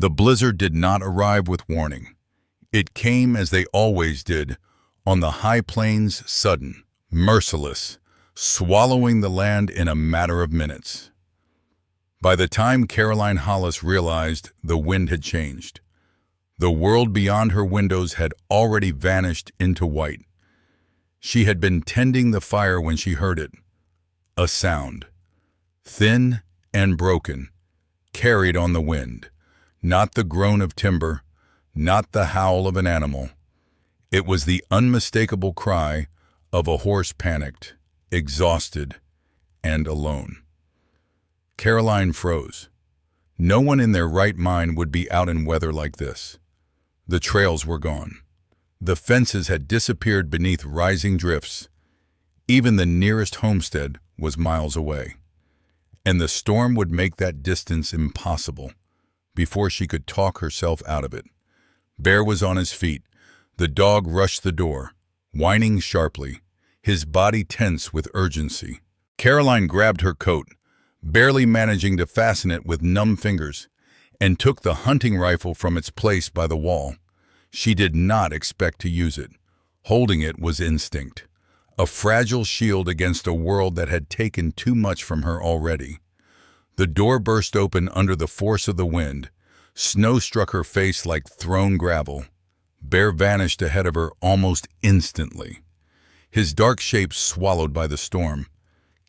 The blizzard did not arrive with warning. It came as they always did, on the high plains, sudden, merciless, swallowing the land in a matter of minutes. By the time Caroline Hollis realized, the wind had changed. The world beyond her windows had already vanished into white. She had been tending the fire when she heard it. A sound, thin and broken, carried on the wind. Not the groan of timber, not the howl of an animal. It was the unmistakable cry of a horse panicked, exhausted, and alone. Caroline froze. No one in their right mind would be out in weather like this. The trails were gone. The fences had disappeared beneath rising drifts. Even the nearest homestead was miles away. And the storm would make that distance impossible before she could talk herself out of it. Bear was on his feet. The dog rushed the door, whining sharply, his body tense with urgency. Caroline grabbed her coat, barely managing to fasten it with numb fingers, and took the hunting rifle from its place by the wall. She did not expect to use it. Holding it was instinct, a fragile shield against a world that had taken too much from her already. The door burst open under the force of the wind. Snow struck her face like thrown gravel. Bear vanished ahead of her almost instantly, his dark shape swallowed by the storm.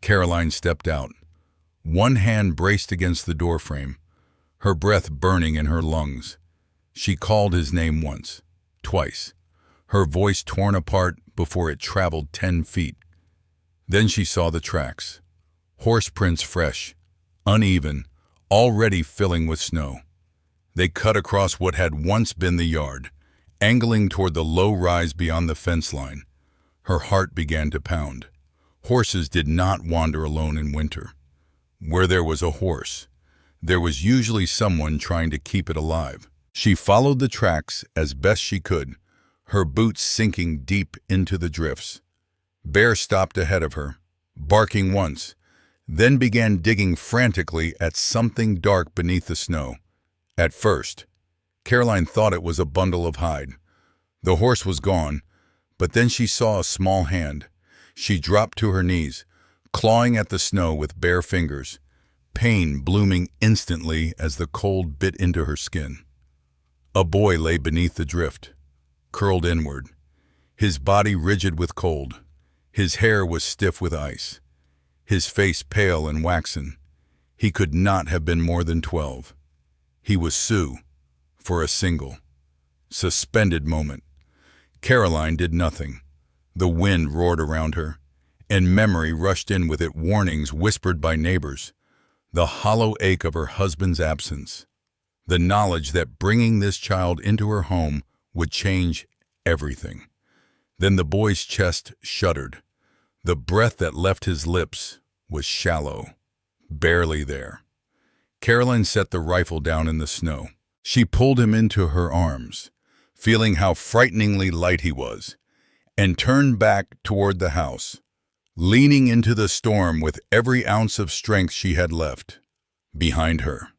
Caroline stepped out. One hand braced against the doorframe, her breath burning in her lungs. She called his name once, twice, her voice torn apart before it traveled 10 feet. Then she saw the tracks, horse prints fresh, uneven, already filling with snow. They cut across what had once been the yard, angling toward the low rise beyond the fence line. Her heart began to pound. Horses did not wander alone in winter. Where there was a horse, there was usually someone trying to keep it alive. She followed the tracks as best she could, her boots sinking deep into the drifts. Bear stopped ahead of her, barking once, then began digging frantically at something dark beneath the snow. At first, Caroline thought it was a bundle of hide. The horse was gone, but then she saw a small hand. She dropped to her knees, clawing at the snow with bare fingers, pain blooming instantly as the cold bit into her skin. A boy lay beneath the drift, curled inward, his body rigid with cold. His hair was stiff with ice, his face pale and waxen. He could not have been more than 12. He was Sioux, for a single, suspended moment. Caroline did nothing. The wind roared around her, and memory rushed in with it, warnings whispered by neighbors, the hollow ache of her husband's absence, the knowledge that bringing this child into her home would change everything. Then the boy's chest shuddered. The breath that left his lips was shallow, barely there. Caroline set the rifle down in the snow. She pulled him into her arms, feeling how frighteningly light he was, and turned back toward the house, leaning into the storm with every ounce of strength she had left behind her.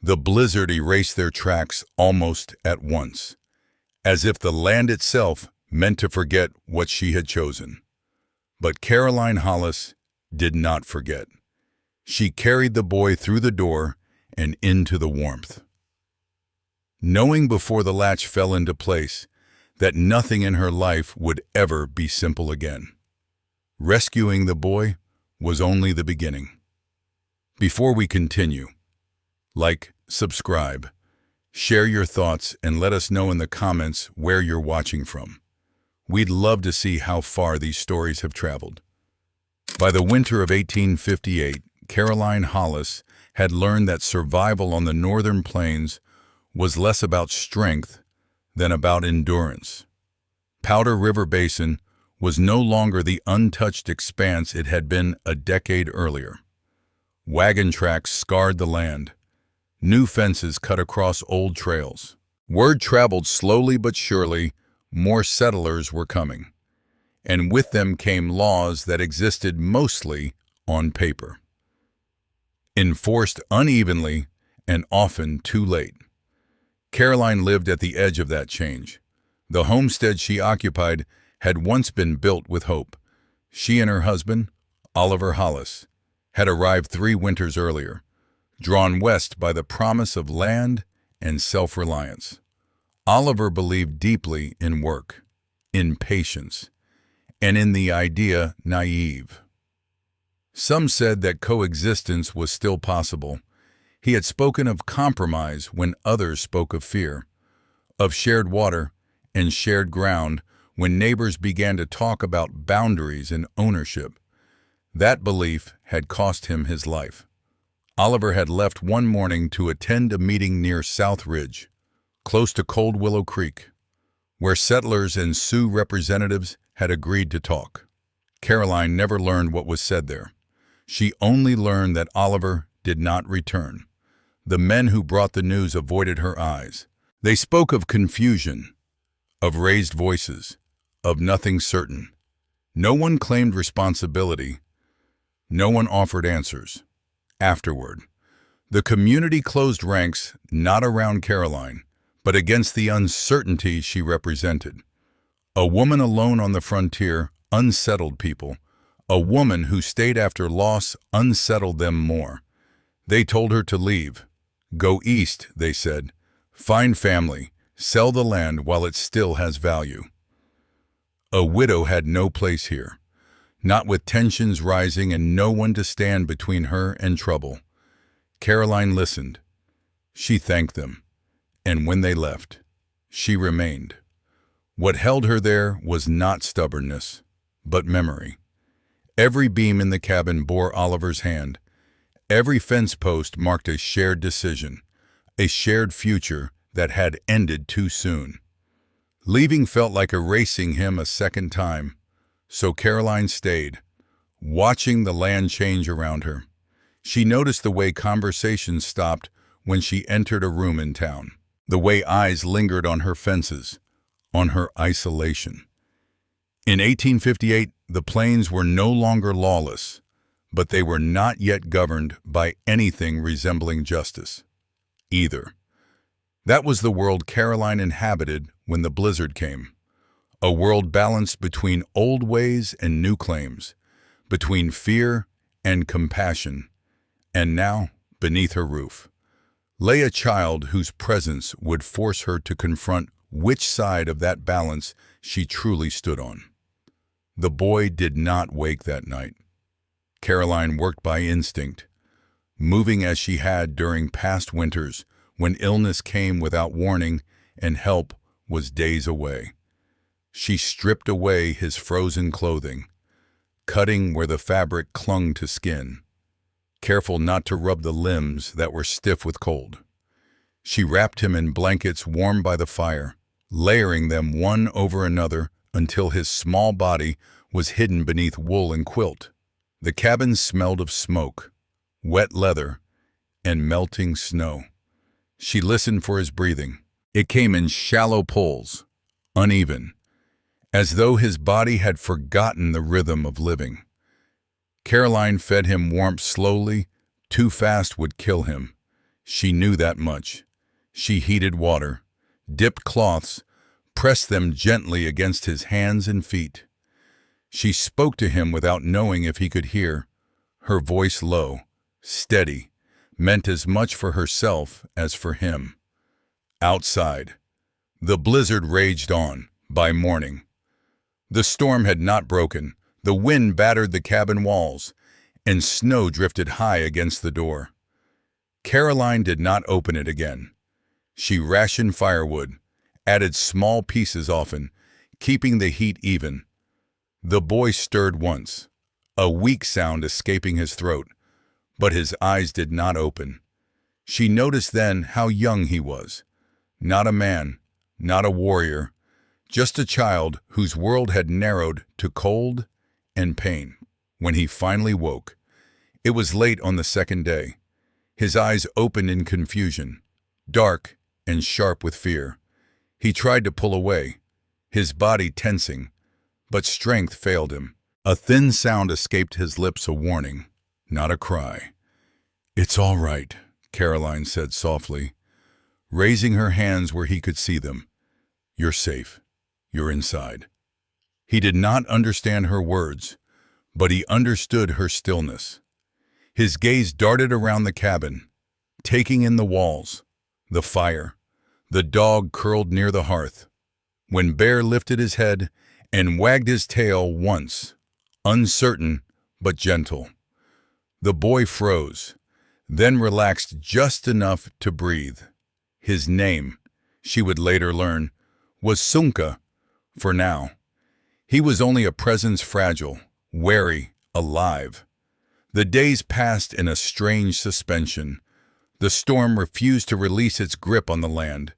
The blizzard erased their tracks almost at once, as if the land itself meant to forget what she had chosen. But Caroline Hollis did not forget. She carried the boy through the door and into the warmth, knowing before the latch fell into place that nothing in her life would ever be simple again. Rescuing the boy was only the beginning. Before we continue, like, subscribe, share your thoughts, and let us know in the comments where you're watching from. We'd love to see how far these stories have traveled. By the winter of 1858, Caroline Hollis had learned that survival on the northern plains was less about strength than about endurance. Powder River Basin was no longer the untouched expanse it had been a decade earlier. Wagon tracks scarred the land. New fences cut across old trails. Word traveled slowly but surely, more settlers were coming. And with them came laws that existed mostly on paper, enforced unevenly and often too late. Caroline lived at the edge of that change. The homestead she occupied had once been built with hope. She and her husband, Oliver Hollis, had arrived 3 winters earlier, drawn west by the promise of land and self-reliance. Oliver believed deeply in work, in patience, and in the idea naive. Some said that coexistence was still possible. He had spoken of compromise when others spoke of fear, of shared water and shared ground when neighbors began to talk about boundaries and ownership. That belief had cost him his life. Oliver had left one morning to attend a meeting near South Ridge, close to Cold Willow Creek, where settlers and Sioux representatives had agreed to talk. Caroline never learned what was said there. She only learned that Oliver did not return. The men who brought the news avoided her eyes. They spoke of confusion, of raised voices, of nothing certain. No one claimed responsibility. No one offered answers. Afterward, the community closed ranks not around Caroline, but against the uncertainty she represented. A woman alone on the frontier unsettled people. A woman who stayed after loss unsettled them more. They told her to leave. Go east, they said. Find family. Sell the land while it still has value. A widow had no place here, not with tensions rising and no one to stand between her and trouble. Caroline listened. She thanked them, and when they left, she remained. What held her there was not stubbornness, but memory. Every beam in the cabin bore Oliver's hand. Every fence post marked a shared decision, a shared future that had ended too soon. Leaving felt like erasing him a second time, so Caroline stayed, watching the land change around her. She noticed the way conversations stopped when she entered a room in town, the way eyes lingered on her fences, on her isolation. In 1858, the plains were no longer lawless, but they were not yet governed by anything resembling justice, either. That was the world Caroline inhabited when the blizzard came, a world balanced between old ways and new claims, between fear and compassion, and now, beneath her roof, lay a child whose presence would force her to confront which side of that balance she truly stood on. The boy did not wake that night. Caroline worked by instinct, moving as she had during past winters when illness came without warning and help was days away. She stripped away his frozen clothing, cutting where the fabric clung to skin, careful not to rub the limbs that were stiff with cold. She wrapped him in blankets warmed by the fire, layering them one over another until his small body was hidden beneath wool and quilt. The cabin smelled of smoke, wet leather, and melting snow. She listened for his breathing. It came in shallow pulls, uneven, as though his body had forgotten the rhythm of living. Caroline fed him warmth slowly. Too fast would kill him. She knew that much. She heated water, dipped cloths, pressed them gently against his hands and feet. She spoke to him without knowing if he could hear, her voice low, steady, meant as much for herself as for him. Outside, the blizzard raged on. By morning, the storm had not broken. The wind battered the cabin walls, and snow drifted high against the door. Caroline did not open it again. She rationed firewood, added small pieces often, keeping the heat even. The boy stirred once, a weak sound escaping his throat, but his eyes did not open. She noticed then how young he was. Not a man, not a warrior, just a child whose world had narrowed to cold and pain. When he finally woke, it was late on the second day. His eyes opened in confusion, dark and sharp with fear. He tried to pull away, his body tensing, but strength failed him. A thin sound escaped his lips, a warning, not a cry. "It's all right," Caroline said softly. raising her hands where he could see them. "You're safe. You're inside." He did not understand her words, but he understood her stillness. His gaze darted around the cabin, taking in the walls, the fire, the dog curled near the hearth. When Bear lifted his head and wagged his tail once, uncertain but gentle, the boy froze, then relaxed just enough to breathe. His name, she would later learn, was Sunka for now. He was only a presence fragile, wary, alive. The days passed in a strange suspension. The storm refused to release its grip on the land,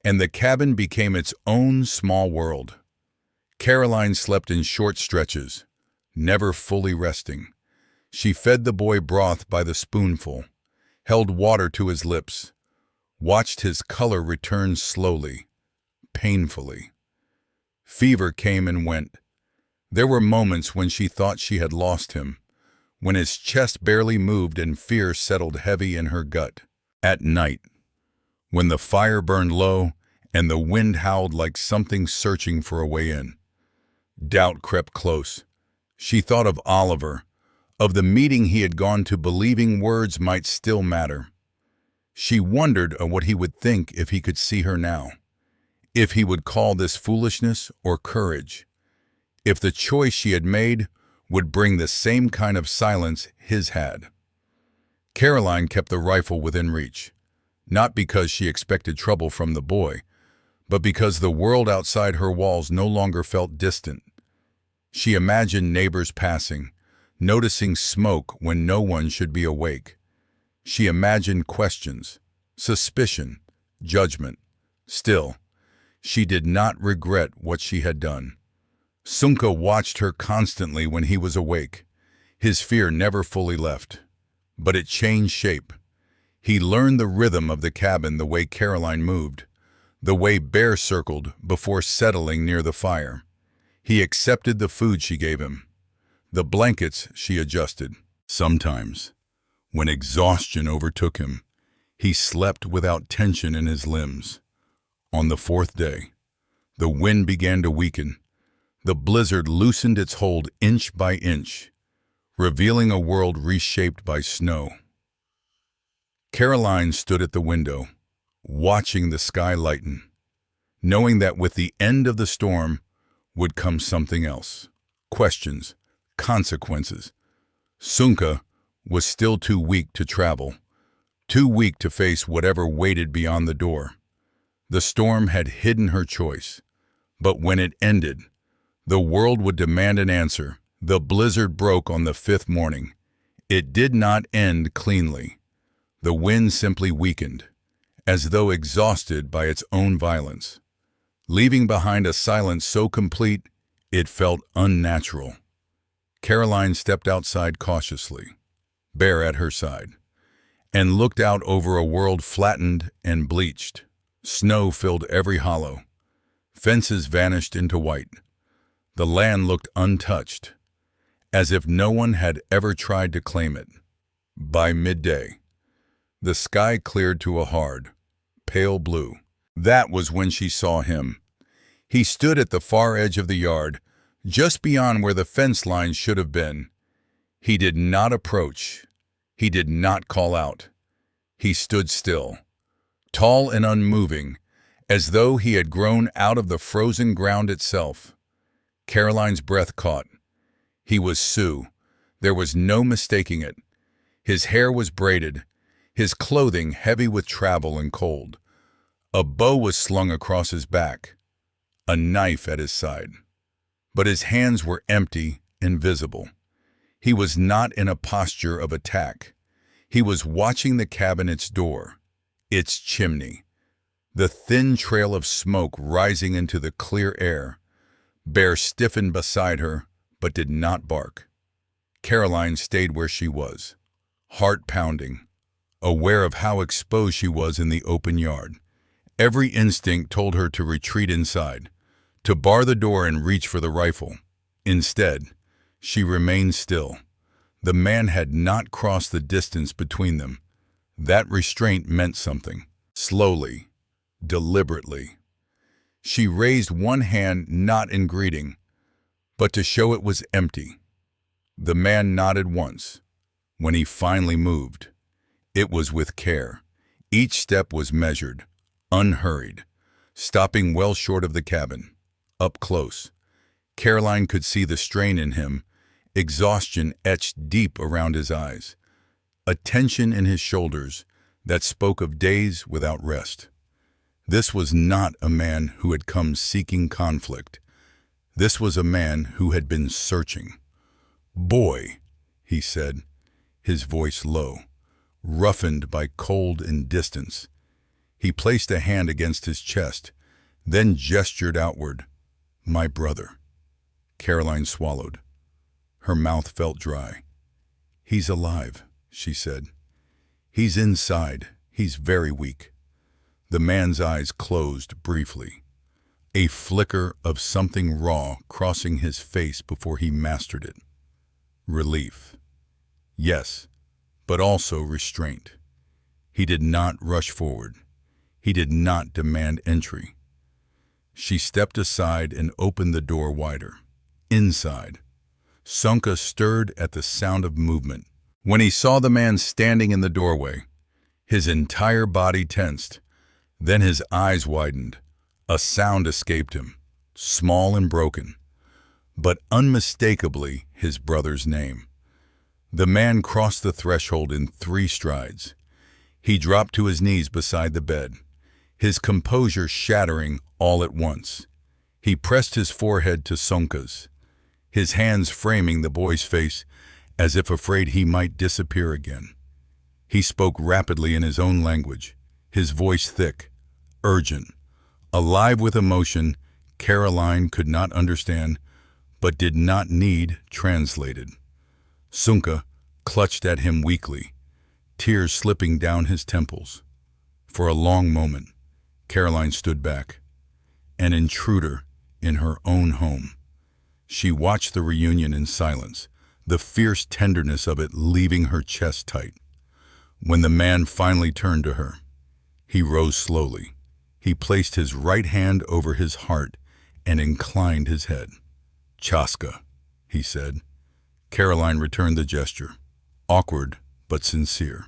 and the cabin became its own small world. Caroline slept in short stretches, never fully resting. She fed the boy broth by the spoonful, held water to his lips, watched his color return slowly, painfully. Fever came and went. There were moments when she thought she had lost him, when his chest barely moved and fear settled heavy in her gut. At night, when the fire burned low and the wind howled like something searching for a way in, doubt crept close. She thought of Oliver, of the meeting he had gone to, believing words might still matter. She wondered what he would think if he could see her now, if he would call this foolishness or courage, if the choice she had made would bring the same kind of silence his had. Caroline kept the rifle within reach, not because she expected trouble from the boy, but because the world outside her walls no longer felt distant. She imagined neighbors passing, noticing smoke when no one should be awake. She imagined questions, suspicion, judgment. Still, she did not regret what she had done. Sunka watched her constantly when he was awake. His fear never fully left, but it changed shape. He learned the rhythm of the cabin, the way Caroline moved, the way Bear circled before settling near the fire. He accepted the food she gave him, the blankets she adjusted. Sometimes, when exhaustion overtook him, he slept without tension in his limbs. On the fourth day, the wind began to weaken. The blizzard loosened its hold inch by inch, revealing a world reshaped by snow. Caroline stood at the window, watching the sky lighten, knowing that with the end of the storm would come something else. Questions, consequences. Sunka was still too weak to travel, too weak to face whatever waited beyond the door. The storm had hidden her choice, but when it ended, the world would demand an answer. The blizzard broke on the fifth morning. It did not end cleanly. The wind simply weakened, as though exhausted by its own violence, leaving behind a silence so complete it felt unnatural. Caroline stepped outside cautiously, Bear at her side, and looked out over a world flattened and bleached. Snow filled every hollow. Fences vanished into white. The land looked untouched, as if no one had ever tried to claim it. By midday, the sky cleared to a hard, pale blue. That was when she saw him. He stood at the far edge of the yard, just beyond where the fence line should have been. He did not approach. He did not call out. He stood still, tall and unmoving, as though he had grown out of the frozen ground itself. Caroline's breath caught. He was Sioux. There was no mistaking it. His hair was braided, his clothing heavy with travel and cold. A bow was slung across his back, a knife at his side. But his hands were empty, invisible. He was not in a posture of attack. He was watching the cabin, its door, its chimney, the thin trail of smoke rising into the clear air. Bear stiffened beside her, but did not bark. Caroline stayed where she was, heart pounding, aware of how exposed she was in the open yard. Every instinct told her to retreat inside, to bar the door and reach for the rifle. Instead, she remained still. The man had not crossed the distance between them. That restraint meant something. Slowly, deliberately. She raised one hand not in greeting, but to show it was empty. The man nodded once. When he finally moved, it was with care. Each step was measured, unhurried, stopping well short of the cabin. Up close, Caroline could see the strain in him, exhaustion etched deep around his eyes, a tension in his shoulders that spoke of days without rest. This was not a man who had come seeking conflict. This was a man who had been searching. "Boy," he said, his voice low, roughened by cold and distance. He placed a hand against his chest, then gestured outward. "My brother." Caroline swallowed. Her mouth felt dry. "He's alive," she said. "He's inside. He's very weak." The man's eyes closed briefly, a flicker of something raw crossing his face before he mastered it. Relief. Yes, but also restraint. He did not rush forward. He did not demand entry. She stepped aside and opened the door wider. Inside, Sunka stirred at the sound of movement. When he saw the man standing in the doorway, his entire body tensed. Then his eyes widened. A sound escaped him, small and broken, but unmistakably his brother's name. The man crossed the threshold in 3 strides. He dropped to his knees beside the bed, his composure shattering all at once. He pressed his forehead to Sunka's, his hands framing the boy's face as if afraid he might disappear again. He spoke rapidly in his own language, his voice thick, urgent, alive with emotion Caroline could not understand, but did not need translated. Sunka clutched at him weakly, tears slipping down his temples. For a long moment, Caroline stood back, an intruder in her own home. She watched the reunion in silence, the fierce tenderness of it leaving her chest tight. When the man finally turned to her, he rose slowly. He placed his right hand over his heart and inclined his head. "Chaska," he said. Caroline returned the gesture, awkward but sincere.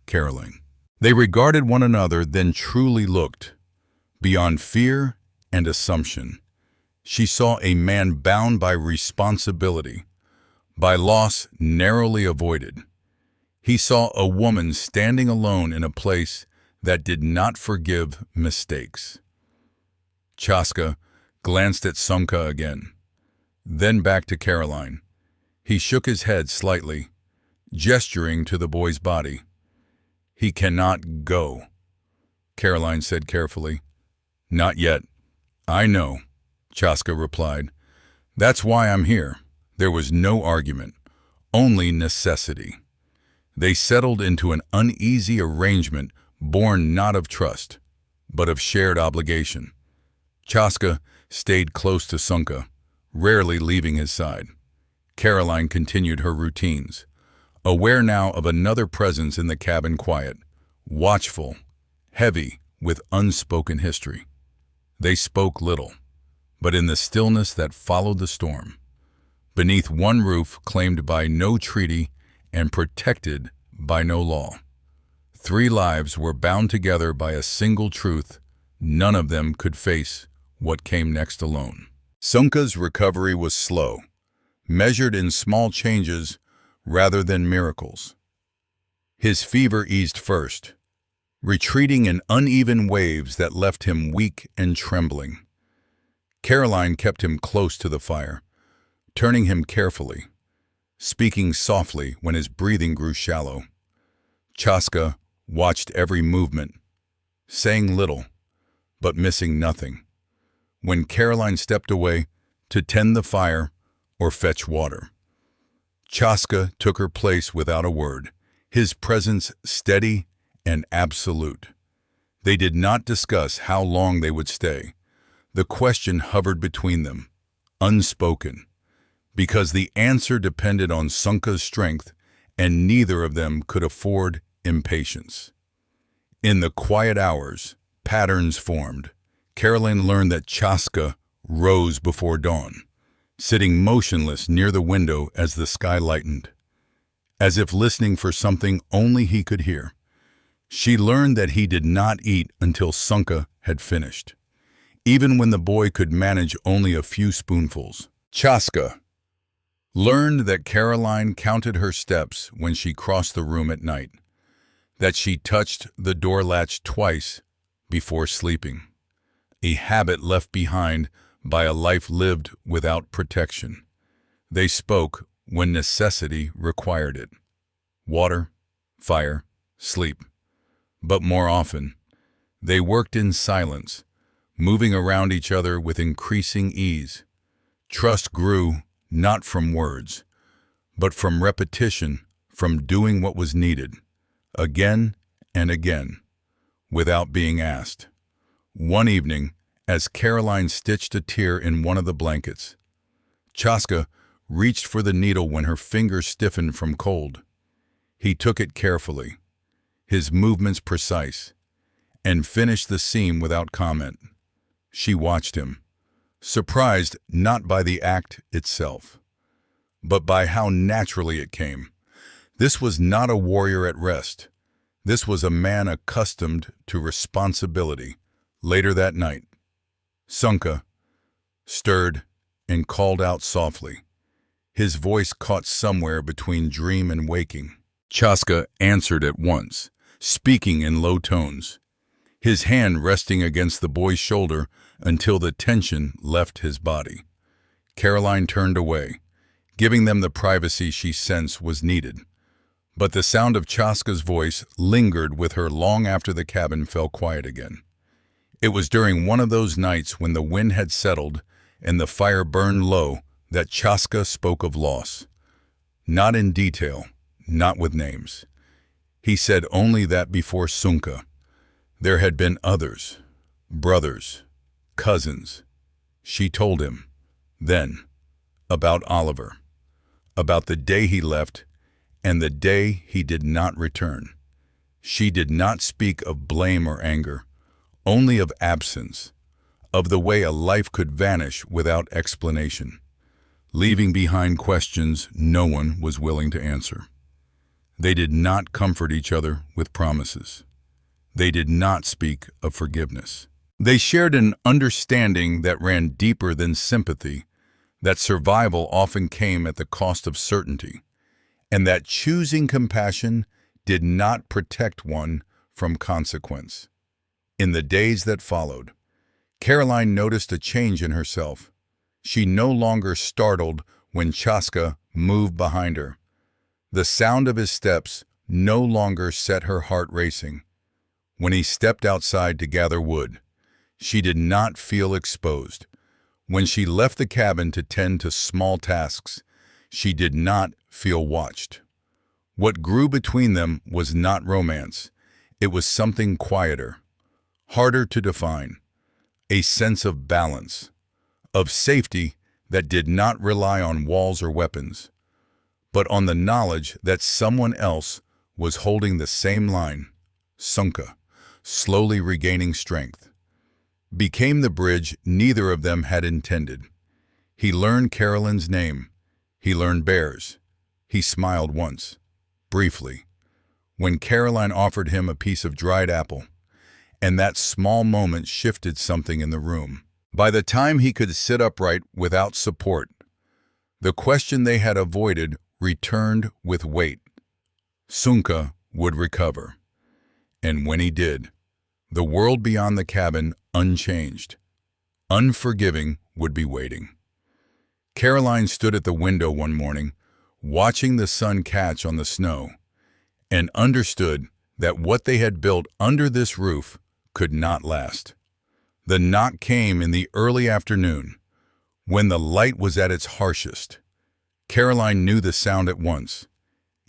"Caroline." They regarded one another, then truly looked. Beyond fear and assumption, she saw a man bound by responsibility, by loss narrowly avoided. He saw a woman standing alone in a place that did not forgive mistakes. Chaska glanced at Sunka again, then back to Caroline. He shook his head slightly, gesturing to the boy's body. "He cannot go," Caroline said carefully. "Not yet. I know," Chaska replied. "That's why I'm here." There was no argument, only necessity. They settled into an uneasy arrangement born not of trust, but of shared obligation. Chaska stayed close to Sunka, rarely leaving his side. Caroline continued her routines, aware now of another presence in the cabin quiet, watchful, heavy with unspoken history. They spoke little, but in the stillness that followed the storm, beneath one roof claimed by no treaty and protected by no law, 3 lives were bound together by a single truth: none of them could face what came next alone. Sunka's recovery was slow, measured in small changes rather than miracles. His fever eased first, retreating in uneven waves that left him weak and trembling. Caroline kept him close to the fire, turning him carefully, speaking softly when his breathing grew shallow. Chaska watched every movement, saying little, but missing nothing. When Caroline stepped away to tend the fire or fetch water, Chaska took her place without a word, his presence steady and absolute. They did not discuss how long they would stay. The question hovered between them, unspoken, because the answer depended on Sunka's strength, and neither of them could afford impatience. In the quiet hours, patterns formed. Caroline learned that Chaska rose before dawn, sitting motionless near the window as the sky lightened, as if listening for something only he could hear. She learned that he did not eat until Sunka had finished, even when the boy could manage only a few spoonfuls. Chaska learned that Caroline counted her steps when she crossed the room at night, that she touched the door latch twice before sleeping, a habit left behind by a life lived without protection. They spoke when necessity required it: water, fire, sleep. But more often, they worked in silence, moving around each other with increasing ease. Trust grew not from words, but from repetition, from doing what was needed, again and again, without being asked. One evening, as Caroline stitched a tear in one of the blankets, Chaska reached for the needle when her fingers stiffened from cold. He took it carefully, his movements precise, and finished the seam without comment. She watched him, surprised not by the act itself, but by how naturally it came. This was not a warrior at rest. This was a man accustomed to responsibility. Later that night, Sunka stirred and called out softly, his voice caught somewhere between dream and waking. Chaska answered at once, speaking in low tones, his hand resting against the boy's shoulder until the tension left his body. Caroline turned away, giving them the privacy she sensed was needed. But the sound of Chaska's voice lingered with her long after the cabin fell quiet again. It was during one of those nights when the wind had settled and the fire burned low that Chaska spoke of loss. Not in detail, not with names. He said only that before Sunka, there had been others, brothers, cousins. She told him, then, about Oliver, about the day he left and the day he did not return. She did not speak of blame or anger, only of absence, of the way a life could vanish without explanation, leaving behind questions no one was willing to answer. They did not comfort each other with promises. They did not speak of forgiveness. They shared an understanding that ran deeper than sympathy, that survival often came at the cost of certainty, and that choosing compassion did not protect one from consequence. In the days that followed, Caroline noticed a change in herself. She no longer startled when Chaska moved behind her. The sound of his steps no longer set her heart racing. When he stepped outside to gather wood, she did not feel exposed. When she left the cabin to tend to small tasks, she did not feel watched. What grew between them was not romance. It was something quieter, harder to define, a sense of balance, of safety that did not rely on walls or weapons, but on the knowledge that someone else was holding the same line. Sunka, slowly regaining strength, became the bridge neither of them had intended. He learned Caroline's name. He learned Bear's. He smiled once, briefly, when Caroline offered him a piece of dried apple, and that small moment shifted something in the room. By the time he could sit upright without support, the question they had avoided returned with weight. Sunka would recover, and when he did, the world beyond the cabin, unchanged, unforgiving, would be waiting. Caroline stood at the window one morning, watching the sun catch on the snow, and understood that what they had built under this roof could not last. The knock came in the early afternoon, when the light was at its harshest. Caroline knew the sound at once.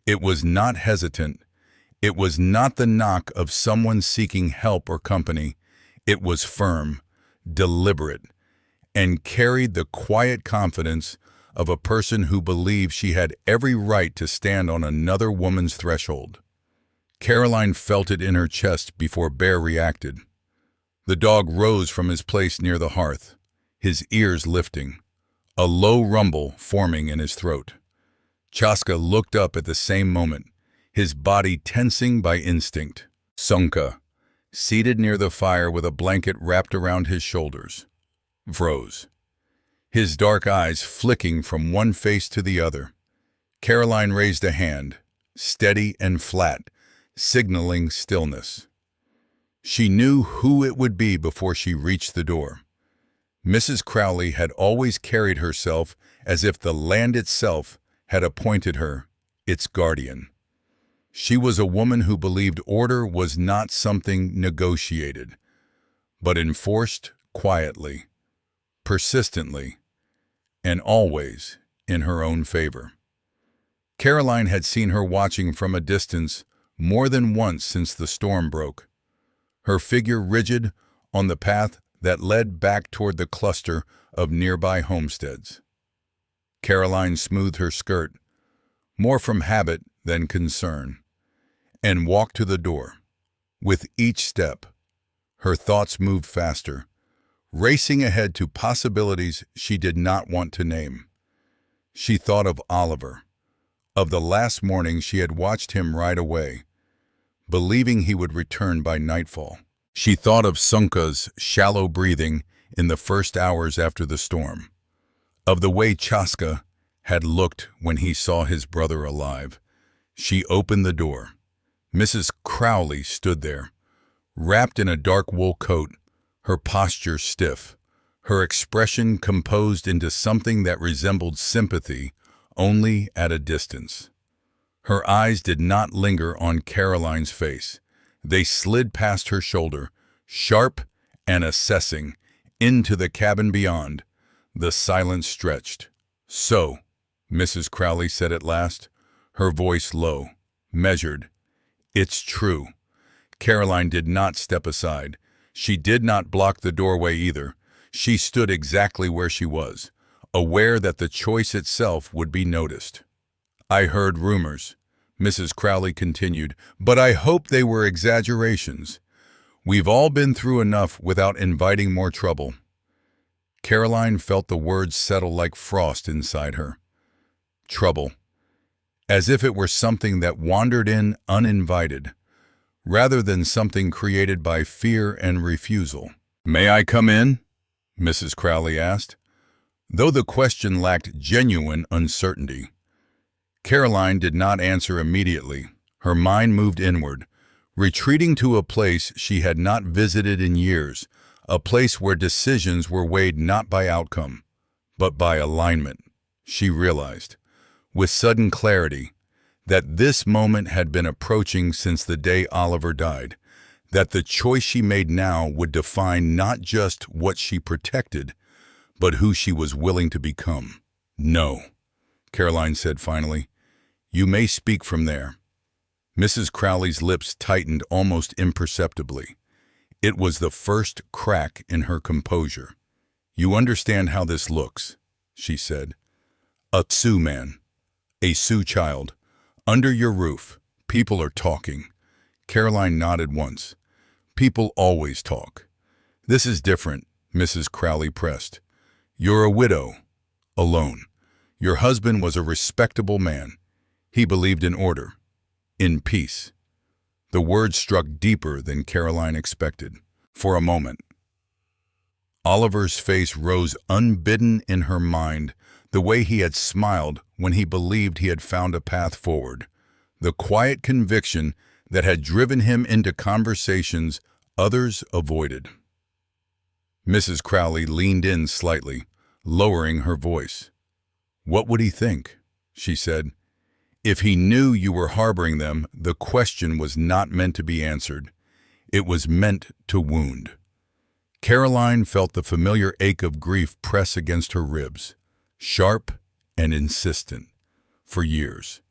It was not hesitant. It was not the knock of someone seeking help or company. It was firm, deliberate, and carried the quiet confidence of a person who believed she had every right to stand on another woman's threshold. Caroline felt it in her chest before Bear reacted. The dog rose from his place near the hearth, his ears lifting, a low rumble forming in his throat. Chaska looked up at the same moment, his body tensing by instinct. Sunka, seated near the fire with a blanket wrapped around his shoulders, froze, his dark eyes flicking from one face to the other. Caroline raised a hand, steady and flat, signaling stillness. She knew who it would be before she reached the door. Mrs. Crowley had always carried herself as if the land itself had appointed her its guardian. She was a woman who believed order was not something negotiated, but enforced quietly, persistently, and always in her own favor. Caroline had seen her watching from a distance more than once since the storm broke, her figure rigid on the path that led back toward the cluster of nearby homesteads. Caroline smoothed her skirt, more from habit than concern, and walked to the door. With each step, her thoughts moved faster, racing ahead to possibilities she did not want to name. She thought of Oliver, of the last morning she had watched him ride away, believing he would return by nightfall. She thought of Sunka's shallow breathing in the first hours after the storm, of the way Chaska had looked when he saw his brother alive. She opened the door. Mrs. Crowley stood there, wrapped in a dark wool coat, her posture stiff, her expression composed into something that resembled sympathy only at a distance. Her eyes did not linger on Caroline's face. They slid past her shoulder, sharp and assessing, into the cabin beyond. The silence stretched. "So," Mrs. Crowley said at last, her voice low, measured. "It's true." Caroline did not step aside. She did not block the doorway either. She stood exactly where she was, aware that the choice itself would be noticed. "I heard rumors," Mrs. Crowley continued, "but I hope they were exaggerations. We've all been through enough without inviting more trouble." Caroline felt the words settle like frost inside her. Trouble. As if it were something that wandered in uninvited, rather than something created by fear and refusal. "May I come in?" Mrs. Crowley asked, though the question lacked genuine uncertainty. Caroline did not answer immediately. Her mind moved inward, retreating to a place she had not visited in years, a place where decisions were weighed not by outcome, but by alignment. She realized, with sudden clarity, that this moment had been approaching since the day Oliver died, that the choice she made now would define not just what she protected, but who she was willing to become. "No," Caroline said finally. "You may speak from there." Mrs. Crowley's lips tightened almost imperceptibly. It was the first crack in her composure. "You understand how this looks," she said. "A Sioux man, a Sioux child, under your roof. People are talking." Caroline nodded once. "People always talk. This is different," Mrs. Crowley pressed. "You're a widow, alone. Your husband was a respectable man. He believed in order, in peace." The words struck deeper than Caroline expected. For a moment, Oliver's face rose unbidden in her mind, the way he had smiled when he believed he had found a path forward, the quiet conviction that had driven him into conversations others avoided. Mrs. Crowley leaned in slightly, lowering her voice. "What would he think?" she said. "If he knew you were harboring them, the question was not meant to be answered. It was meant to wound." Caroline felt the familiar ache of grief press against her ribs, sharp and insistent, for years.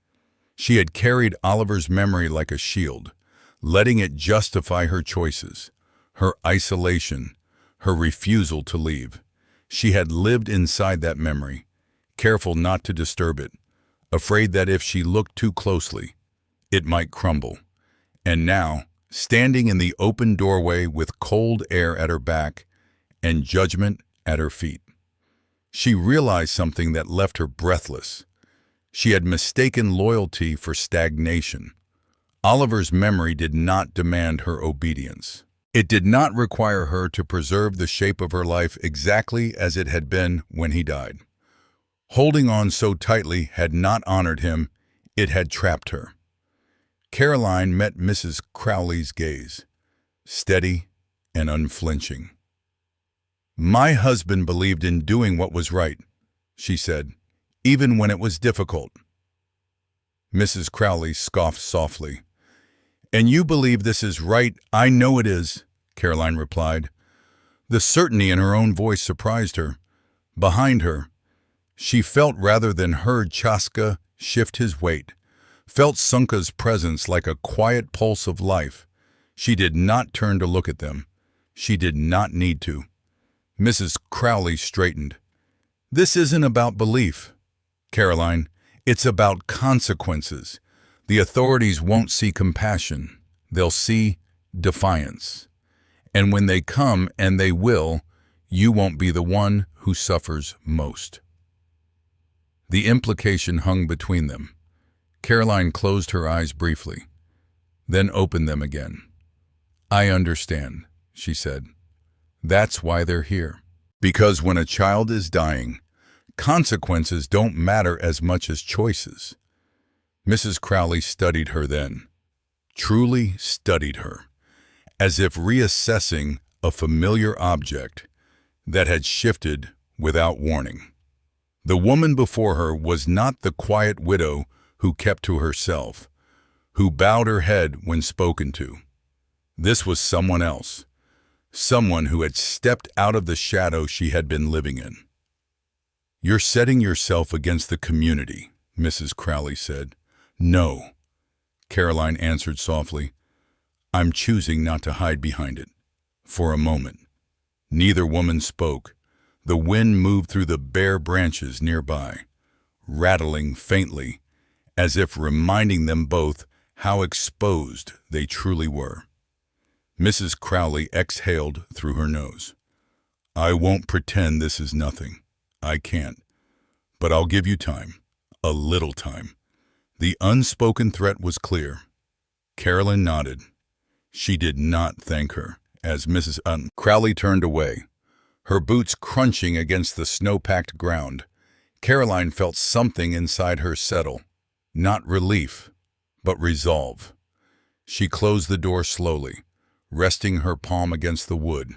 She had carried Oliver's memory like a shield, letting it justify her choices, her isolation, her refusal to leave. She had lived inside that memory, careful not to disturb it, afraid that if she looked too closely, it might crumble. And now standing in the open doorway with cold air at her back and judgment at her feet. She realized something that left her breathless. She had mistaken loyalty for stagnation. Oliver's memory did not demand her obedience. It did not require her to preserve the shape of her life exactly as it had been when he died. Holding on so tightly had not honored him, it had trapped her. Caroline met Mrs. Crowley's gaze, steady and unflinching. "My husband believed in doing what was right," she said, "even when it was difficult." Mrs. Crowley scoffed softly. "And you believe this is right? I know it is," Caroline replied. The certainty in her own voice surprised her. Behind her, she felt rather than heard Chaska shift his weight, felt Sunka's presence like a quiet pulse of life. She did not turn to look at them. She did not need to. Mrs. Crowley straightened. "This isn't about belief, Caroline. It's about consequences. The authorities won't see compassion. They'll see defiance. And when they come, and they will, you won't be the one who suffers most." The implication hung between them. Caroline closed her eyes briefly, then opened them again. "I understand," she said. "That's why they're here. Because when a child is dying, consequences don't matter as much as choices." Mrs. Crowley studied her then, truly studied her, as if reassessing a familiar object that had shifted without warning. The woman before her was not the quiet widow who kept to herself, who bowed her head when spoken to. This was someone else, someone who had stepped out of the shadow she had been living in. "You're setting yourself against the community," Mrs. Crowley said. "No," Caroline answered softly. "I'm choosing not to hide behind it. For a moment." Neither woman spoke. The wind moved through the bare branches nearby, rattling faintly, as if reminding them both how exposed they truly were. Mrs. Crowley exhaled through her nose. "I won't pretend this is nothing. I can't. But I'll give you time. A little time." The unspoken threat was clear. Carolyn nodded. She did not thank her as Mrs. Crowley turned away, her boots crunching against the snow-packed ground. Caroline felt something inside her settle, not relief, but resolve. She closed the door slowly, resting her palm against the wood,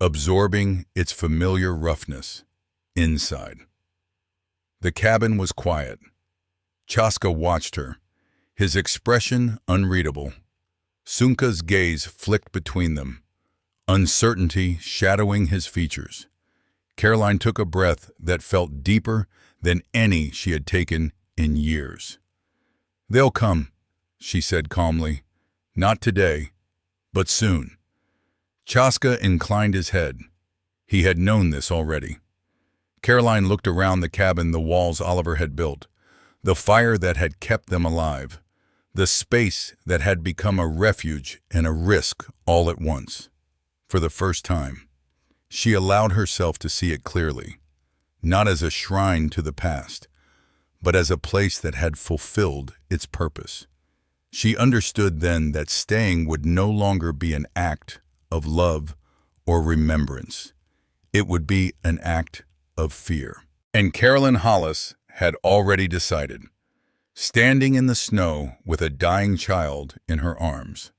absorbing its familiar roughness inside. The cabin was quiet. Chaska watched her, his expression unreadable. Sunka's gaze flicked between them, uncertainty shadowing his features. Caroline took a breath that felt deeper than any she had taken in years. "They'll come," she said calmly. "Not today, but soon." Chaska inclined his head. He had known this already. Caroline looked around the cabin, the walls Oliver had built, the fire that had kept them alive, the space that had become a refuge and a risk all at once. For the first time, she allowed herself to see it clearly, not as a shrine to the past, but as a place that had fulfilled its purpose. She understood then that staying would no longer be an act of love or remembrance. It would be an act of fear. And Carolyn Hollis had already decided, standing in the snow with a dying child in her arms.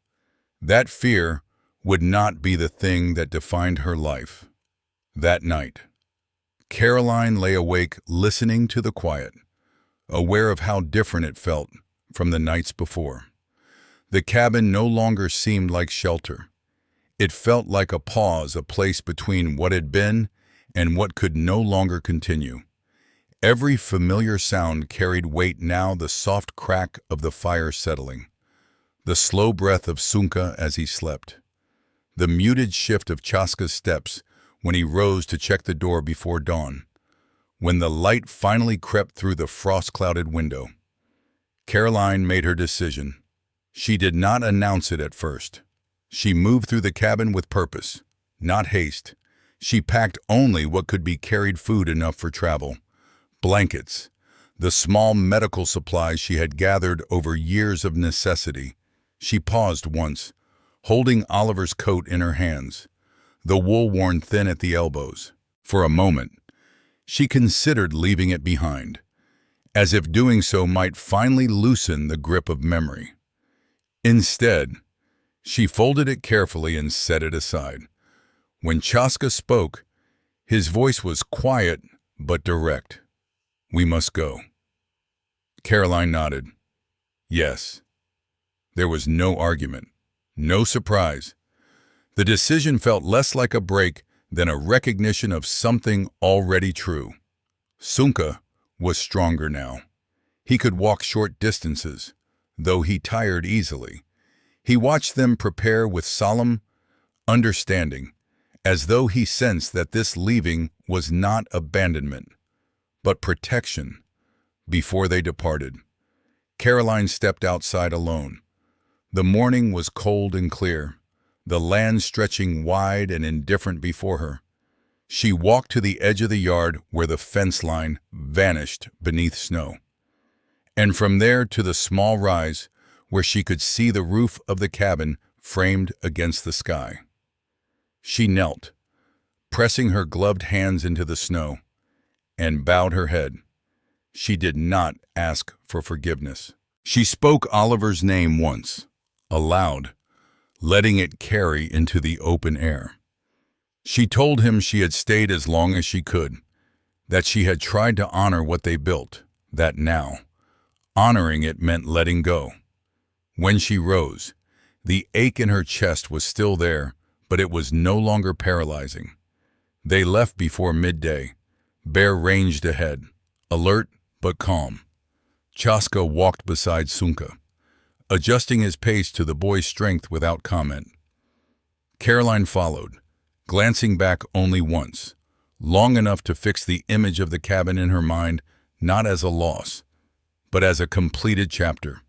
That fear would not be the thing that defined her life. That night, Caroline lay awake listening to the quiet, aware of how different it felt from the nights before. The cabin no longer seemed like shelter. It felt like a pause, a place between what had been and what could no longer continue. Every familiar sound carried weight now, the soft crack of the fire settling, the slow breath of Sunka as he slept, the muted shift of Chaska's steps when he rose to check the door before dawn. When the light finally crept through the frost-clouded window, Caroline made her decision. She did not announce it at first. She moved through the cabin with purpose, not haste. She packed only what could be carried, food enough for travel, blankets, the small medical supplies she had gathered over years of necessity. She paused once, holding Oliver's coat in her hands, the wool worn thin at the elbows. For a moment, she considered leaving it behind, as if doing so might finally loosen the grip of memory. Instead, she folded it carefully and set it aside. When Chaska spoke, his voice was quiet but direct. "We must go." Caroline nodded. Yes. There was no argument, no surprise. The decision felt less like a break than a recognition of something already true. Sunka was stronger now. He could walk short distances, though he tired easily. He watched them prepare with solemn understanding, as though he sensed that this leaving was not abandonment, but protection. Before they departed, Caroline stepped outside alone. The morning was cold and clear, the land stretching wide and indifferent before her. She walked to the edge of the yard where the fence line vanished beneath snow, and from there to the small rise where she could see the roof of the cabin framed against the sky. She knelt, pressing her gloved hands into the snow, and bowed her head. She did not ask for forgiveness. She spoke Oliver's name once, aloud, letting it carry into the open air. She told him she had stayed as long as she could, that she had tried to honor what they built, that now, honoring it meant letting go. When she rose, the ache in her chest was still there, but it was no longer paralyzing. They left before midday. Bear ranged ahead, alert but calm. Chaska walked beside Sunka, adjusting his pace to the boy's strength without comment. Caroline followed, glancing back only once, long enough to fix the image of the cabin in her mind, not as a loss, but as a completed chapter.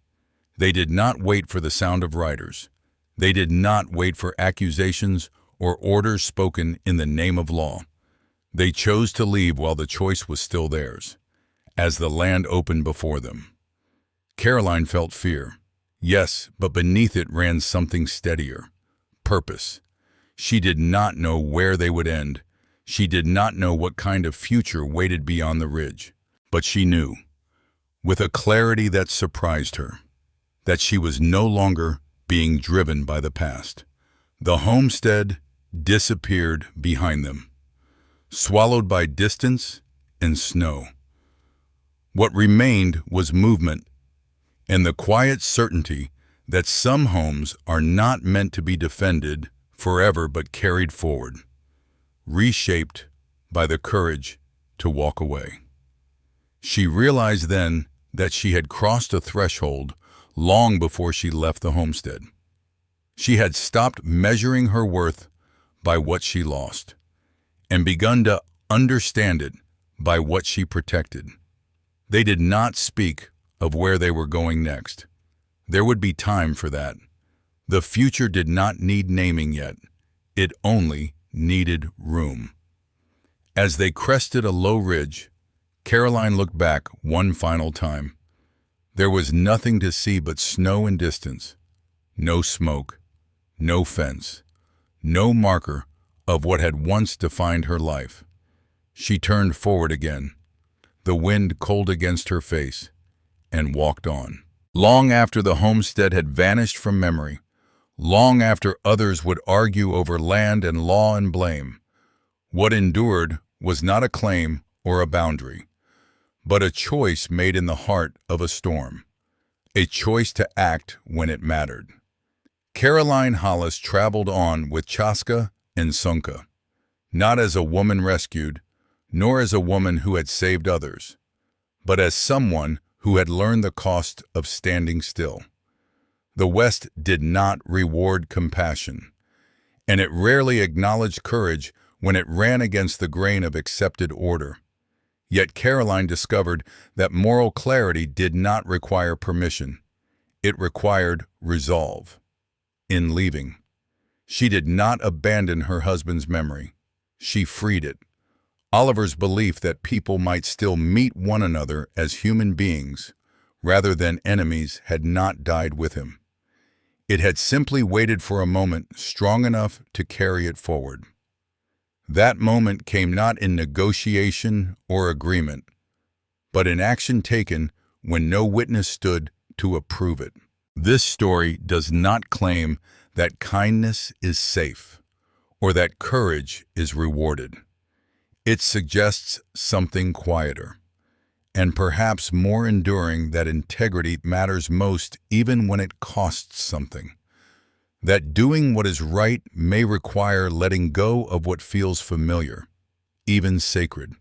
They did not wait for the sound of riders. They did not wait for accusations or orders spoken in the name of law. They chose to leave while the choice was still theirs, as the land opened before them. Caroline felt fear. Yes, but beneath it ran something steadier. Purpose. She did not know where they would end. She did not know what kind of future waited beyond the ridge. But she knew, with a clarity that surprised her, that she was no longer being driven by the past. The homestead disappeared behind them, swallowed by distance and snow. What remained was movement and the quiet certainty that some homes are not meant to be defended forever but carried forward, reshaped by the courage to walk away. She realized then that she had crossed a threshold long before she left the homestead. She had stopped measuring her worth by what she lost and begun to understand it by what she protected. They did not speak of where they were going next. There would be time for that. The future did not need naming yet. It only needed room. As they crested a low ridge, Caroline looked back one final time. There was nothing to see but snow and distance. No smoke, no fence, no marker of what had once defined her life. She turned forward again, the wind cold against her face, and walked on. Long after the homestead had vanished from memory, long after others would argue over land and law and blame, what endured was not a claim or a boundary, but a choice made in the heart of a storm, a choice to act when it mattered. Caroline Hollis traveled on with Chaska and Sunka, not as a woman rescued, nor as a woman who had saved others, but as someone who had learned the cost of standing still. The West did not reward compassion, and it rarely acknowledged courage when it ran against the grain of accepted order. Yet Caroline discovered that moral clarity did not require permission. It required resolve. In leaving, she did not abandon her husband's memory. She freed it. Oliver's belief that people might still meet one another as human beings rather than enemies had not died with him. It had simply waited for a moment strong enough to carry it forward. That moment came not in negotiation or agreement, but in action taken when no witness stood to approve it. This story does not claim that kindness is safe or that courage is rewarded. It suggests something quieter and perhaps more enduring, that integrity matters most even when it costs something. That doing what is right may require letting go of what feels familiar, even sacred.